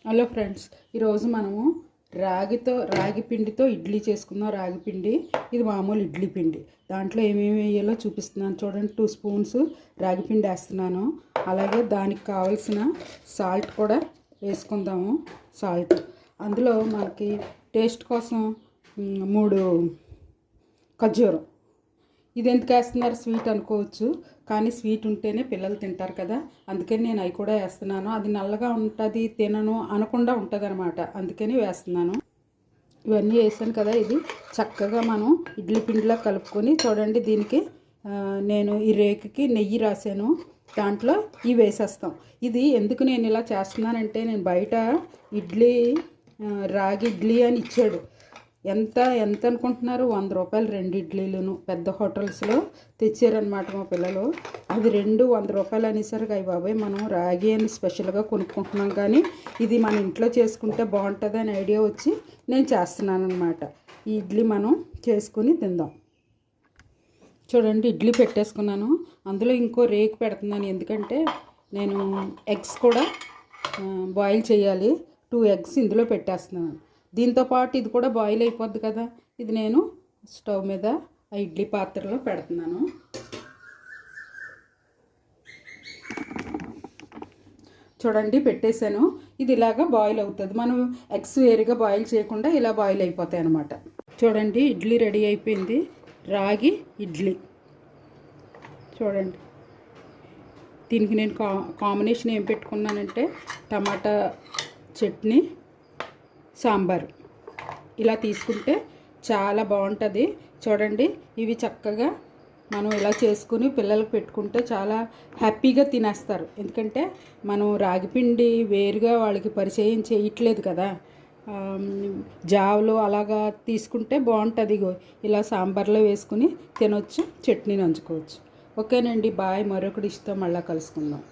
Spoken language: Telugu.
హలో ఫ్రెండ్స్, ఈరోజు మనము రాగి పిండితో ఇడ్లీ చేసుకుందాం. రాగి పిండి ఇది మామూలు ఇడ్లీ పిండి. దాంట్లో ఏమేమి వేయాలో చూపిస్తున్నాను చూడండి. 2 స్పూన్స్ రాగి పిండి వేస్తున్నాను. అలాగే దానికి కావాల్సిన సాల్ట్ కూడా వేసుకుందాము. సాల్ట్ అందులో మనకి టేస్ట్ కోసం 3 ఖర్జూరం. ఇది ఎందుకు వేస్తున్నారు? స్వీట్ అనుకోవచ్చు, కానీ స్వీట్ ఉంటేనే పిల్లలు తింటారు కదా, అందుకని నేను అవి కూడా వేస్తున్నాను. అది నల్లగా ఉంటుంది తినను అనకుండా ఉంటుంది అనమాట, అందుకని వేస్తున్నాను. ఇవన్నీ వేసాను కదా, ఇది చక్కగా మనం ఇడ్లీ పిండిలా కలుపుకొని చూడండి. దీనికి నేను ఈ రేకుకి నెయ్యి రాసాను, దాంట్లో ఇవి వేసేస్తాం. ఇది ఎందుకు నేను ఇలా చేస్తున్నానంటే, నేను బయట రాగి ఇడ్లీ అని ఇచ్చాడు. ఎంత అనుకుంటున్నారు? 100 రూపాయలు 2 ఇడ్లీలను పెద్ద హోటల్స్లో తెచ్చారనమాట మా పిల్లలు. అది 100 రూపాయలు అనేసరికి అయ్యి బాబాయ్, మనం రాగి అని స్పెషల్గా కొనుక్కుంటున్నాం, కానీ ఇది మన ఇంట్లో చేసుకుంటే బాగుంటుంది అని ఐడియా వచ్చి నేను చేస్తున్నాను అనమాట. ఈ ఇడ్లీ మనం చేసుకుని తిందాం. చూడండి, ఇడ్లీ పెట్టేసుకున్నాను. అందులో ఇంకో రేకు పెడుతున్నాను, ఎందుకంటే నేను ఎగ్స్ కూడా బాయిల్ చేయాలి. 2 ఎగ్స్ ఇందులో పెట్టేస్తున్నాను. దీంతోపాటు ఇది కూడా బాయిల్ అయిపోద్ది కదా. ఇది నేను స్టవ్ మీద ఆ ఇడ్లీ పాత్రలో పెడుతున్నాను. చూడండి, పెట్టేశాను. ఇది ఇలాగా బాయిల్ అవుతుంది. మనం ఎగ్స్ వేరుగా బాయిల్ చేయకుండా ఇలా బాయిల్ అయిపోతాయి అన్నమాట. చూడండి, ఇడ్లీ రెడీ అయిపోయింది. రాగి ఇడ్లీ చూడండి. దీనికి నేను కాంబినేషన్ ఏం పెట్టుకున్నానంటే, టమాటా చట్నీ, సాంబారు ఇలా తీసుకుంటే చాలా బాగుంటుంది. చూడండి, ఇవి చక్కగా మనం ఇలా చేసుకుని పిల్లలకు పెట్టుకుంటే చాలా హ్యాపీగా తినేస్తారు. ఎందుకంటే మనం రాగిపిండి వేరుగా వాళ్ళకి పరిచయం చేయట్లేదు కదా. జావలో అలాగా తీసుకుంటే బాగుంటుంది. ఇలా సాంబార్లో వేసుకుని తినొచ్చు, చట్నీ నంచుకోవచ్చు. ఓకేనండి, బాయ్. మరొక డిష్తో మళ్ళీ కలుసుకుందాం.